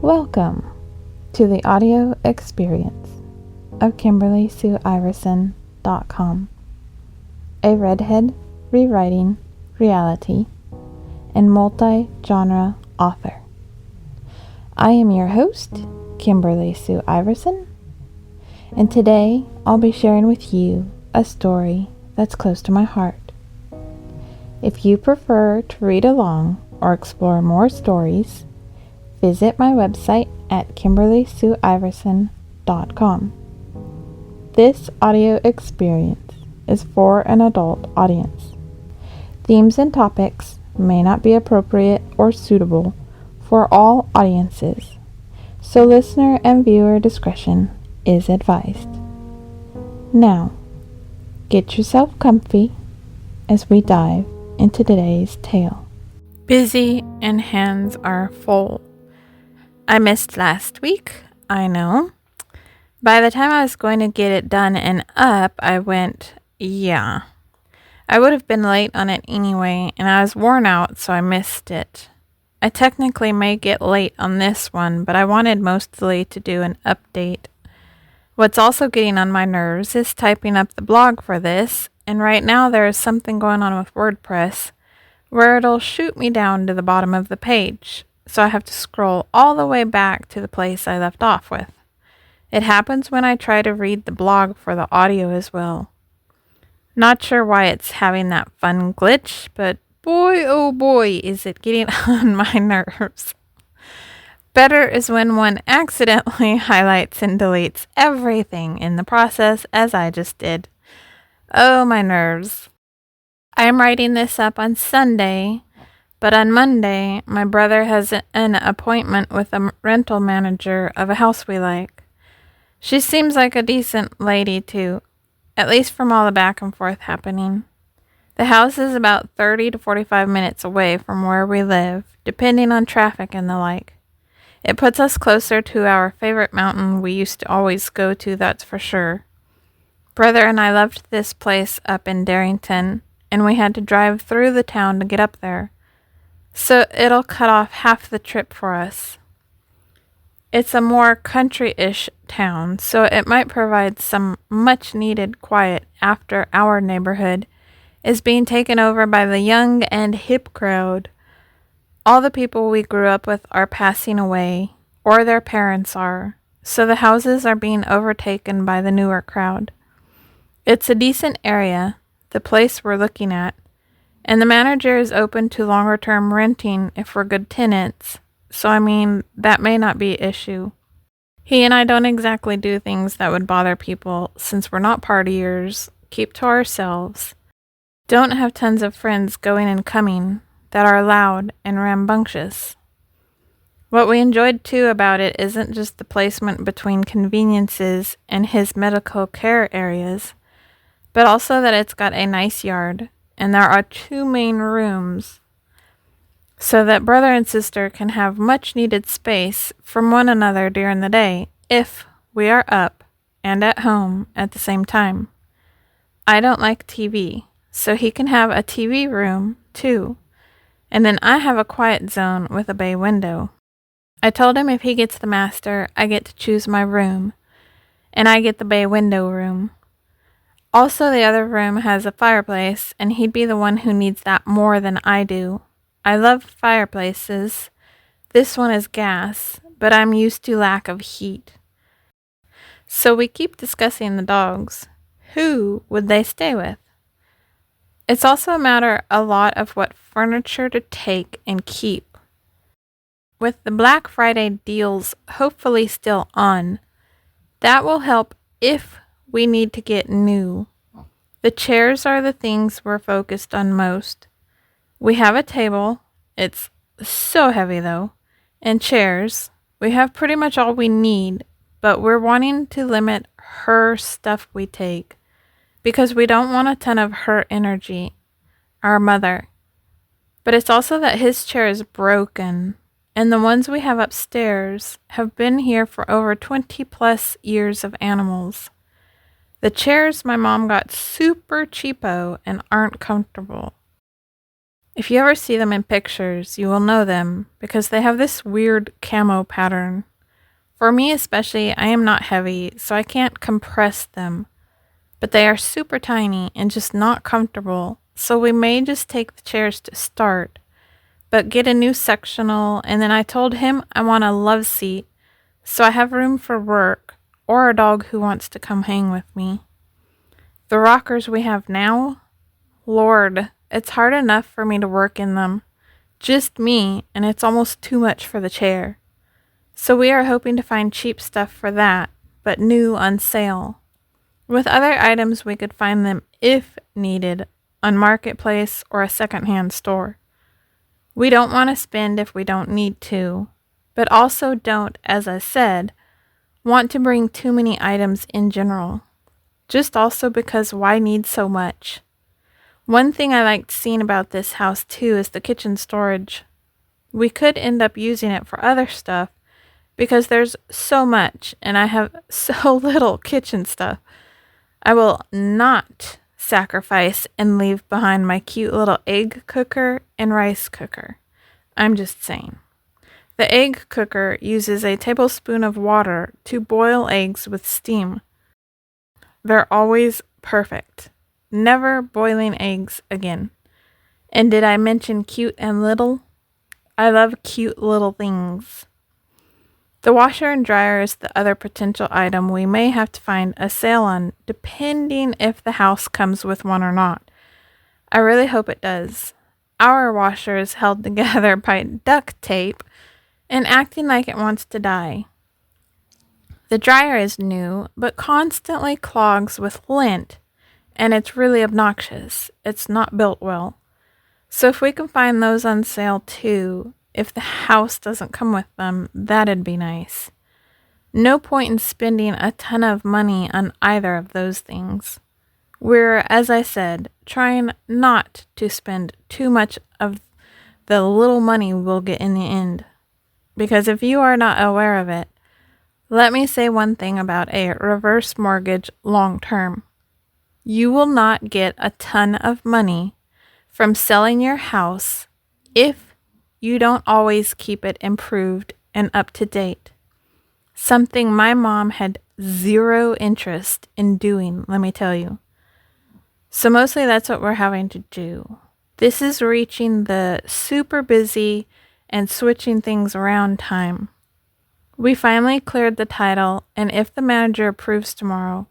Welcome to the audio experience of KimberlySueIverson.com, a redhead rewriting reality and multi-genre author. I am your host, Kimberly Sue Iverson, and today I'll be sharing with you a story that's close to my heart. If you prefer to read along or explore more stories, visit my website at KimberlySueIverson.com. This audio experience is for an adult audience. Themes and topics may not be appropriate or suitable for all audiences, so listener and viewer discretion is advised. Now, get yourself comfy as we dive into today's tale. Busy and hands are full. I missed last week, I know. By the time I was going to get it done and up, I went, I would have been late on it anyway, and I was worn out, so I missed it. I technically may get late on this one, but I wanted mostly to do an update. What's also getting on my nerves is typing up the blog for this, and right now there is something going on with WordPress where it'll shoot me down to the bottom of the page, so I have to scroll all the way back to the place I left off with. It happens when I try to read the blog for the audio as well. Not sure why it's having that fun glitch, but boy oh boy is it getting on my nerves. Better is when one accidentally highlights and deletes everything in the process, as I just did. Oh, my nerves. I am writing this up on Sunday, but on Monday, my brother has an appointment with a rental manager of a house we like. She seems like a decent lady, too, at least from all the back and forth happening. The house is about 30 to 45 minutes away from where we live, depending on traffic and the like. It puts us closer to our favorite mountain we used to always go to, that's for sure. Brother and I loved this place up in Darrington, and we had to drive through the town to get up there, so it'll cut off half the trip for us. It's a more country-ish town, so it might provide some much-needed quiet after our neighborhood is being taken over by the young and hip crowd. All the people we grew up with are passing away, or their parents are, so the houses are being overtaken by the newer crowd. It's a decent area, the place we're looking at, and the manager is open to longer-term renting if we're good tenants, so that may not be an issue. He and I don't exactly do things that would bother people since we're not partiers, keep to ourselves, don't have tons of friends going and coming that are loud and rambunctious. What we enjoyed too about it isn't just the placement between conveniences and his medical care areas, but also that it's got a nice yard, and there are 2 main rooms, so that brother and sister can have much needed space from one another during the day, if we are up and at home at the same time. I don't like TV, so he can have a TV room too, and then I have a quiet zone with a bay window. I told him if he gets the master, I get to choose my room, and I get the bay window room. Also, the other room has a fireplace, and he'd be the one who needs that more than I do. I love fireplaces. This one is gas, but I'm used to lack of heat. So we keep discussing the dogs. Who would they stay with? It's also a lot of what furniture to take and keep. With the Black Friday deals hopefully still on, that will help if we need to get new. The chairs are the things we're focused on most. We have a table, it's so heavy though, and chairs. We have pretty much all we need, but we're wanting to limit her stuff we take, because we don't want a ton of her energy, our mother. But it's also that his chair is broken, and the ones we have upstairs have been here for over 20 plus years of animals. The chairs my mom got super cheapo and aren't comfortable. If you ever see them in pictures, you will know them because they have this weird camo pattern. For me especially, I am not heavy, so I can't compress them, but they are super tiny and just not comfortable, so we may just take the chairs to start, but get a new sectional, and then I told him I want a love seat, so I have room for work or a dog who wants to come hang with me. The rockers we have now, Lord, it's hard enough for me to work in them. Just me, and it's almost too much for the chair. So we are hoping to find cheap stuff for that, but new on sale. With other items, we could find them, if needed, on Marketplace or a secondhand store. We don't want to spend if we don't need to, but also don't, as I said, want to bring too many items in general. Just also because why need so much? One thing I liked seeing about this house too is the kitchen storage. We could end up using it for other stuff because there's so much and I have so little kitchen stuff. I will not sacrifice and leave behind my cute little egg cooker and rice cooker. I'm just saying. The egg cooker uses a tablespoon of water to boil eggs with steam. They're always perfect. Never boiling eggs again. And did I mention cute and little? I love cute little things. The washer and dryer is the other potential item we may have to find a sale on, depending if the house comes with one or not. I really hope it does. Our washer is held together by duct tape and acting like it wants to die. The dryer is new, but constantly clogs with lint, and it's really obnoxious. It's not built well. So if we can find those on sale too, if the house doesn't come with them, that'd be nice. No point in spending a ton of money on either of those things. We're, as I said, trying not to spend too much of the little money we'll get in the end. Because if you are not aware of it, let me say one thing about a reverse mortgage long term. You will not get a ton of money from selling your house if you don't always keep it improved and up to date. Something my mom had zero interest in doing, let me tell you. So mostly that's what we're having to do. This is reaching the super busy and switching things around time. We finally cleared the title, and if the manager approves tomorrow,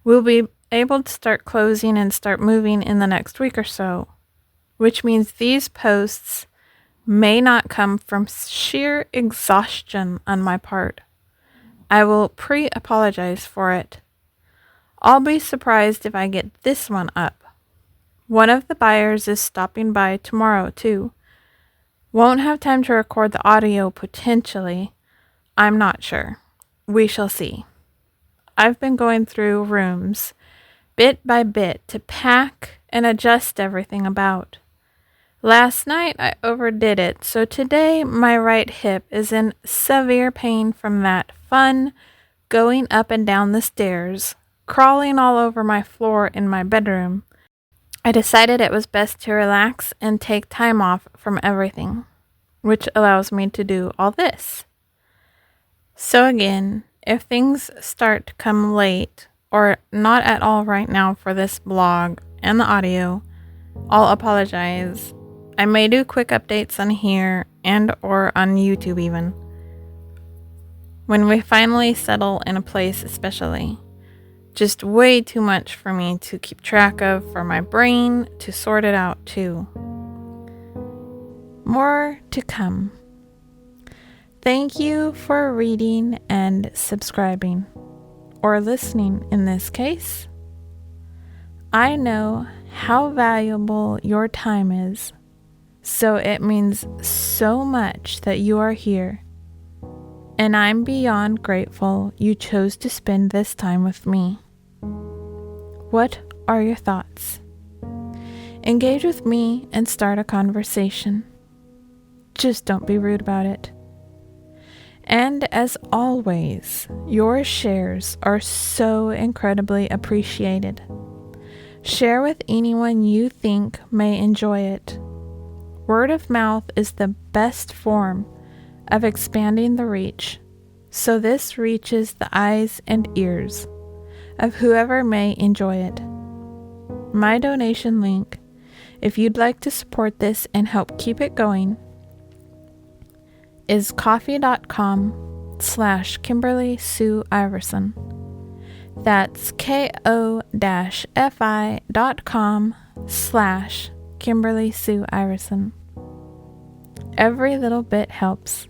we'll be able to start closing and start moving in the next week or so, which means these posts may not come from sheer exhaustion on my part. I will pre-apologize for it. I'll be surprised if I get this one up. One of the buyers is stopping by tomorrow too. Won't have time to record the audio potentially. I'm not sure. We shall see. I've been going through rooms bit by bit to pack and adjust everything about. Last night I overdid it, so today my right hip is in severe pain from that fun going up and down the stairs, crawling all over my floor in my bedroom. I decided it was best to relax and take time off from everything, which allows me to do all this. So again, if things start to come late, or not at all right now for this blog and the audio, I'll apologize. I may do quick updates on here and or on YouTube even. When we finally settle in a place especially. Just way too much for me to keep track of, for my brain to sort it out too. More to come. Thank you for reading and subscribing, or listening in this case. I know how valuable your time is, so it means so much that you are here, and I'm beyond grateful you chose to spend this time with me. What are your thoughts? Engage with me and start a conversation. Just don't be rude about it. And as always, your shares are so incredibly appreciated. Share with anyone you think may enjoy it. Word of mouth is the best form of expanding the reach, so this reaches the eyes and ears of whoever may enjoy it. My donation link, if you'd like to support this and help keep it going, is ko-fi.com/Kimberly Sue Iverson. That's ko-fi.com/Kimberly Sue Iverson. Every little bit helps,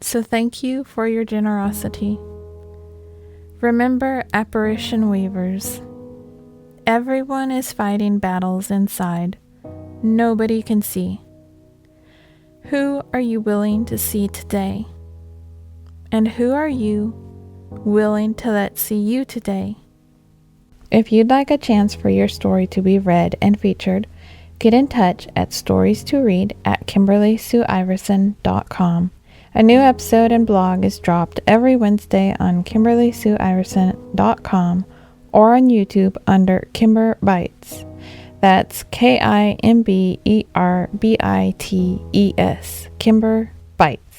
so thank you for your generosity. Remember, apparition weavers, everyone is fighting battles inside nobody can see. Who are you willing to see today? And who are you willing to let see you today? If you'd like a chance for your story to be read and featured, get in touch at storiestoried@KimberlySueIverson.com. A new episode and blog is dropped every Wednesday on KimberlySueIverson.com or on YouTube under Kimber Bites. That's KimberBites, Kimber Bites.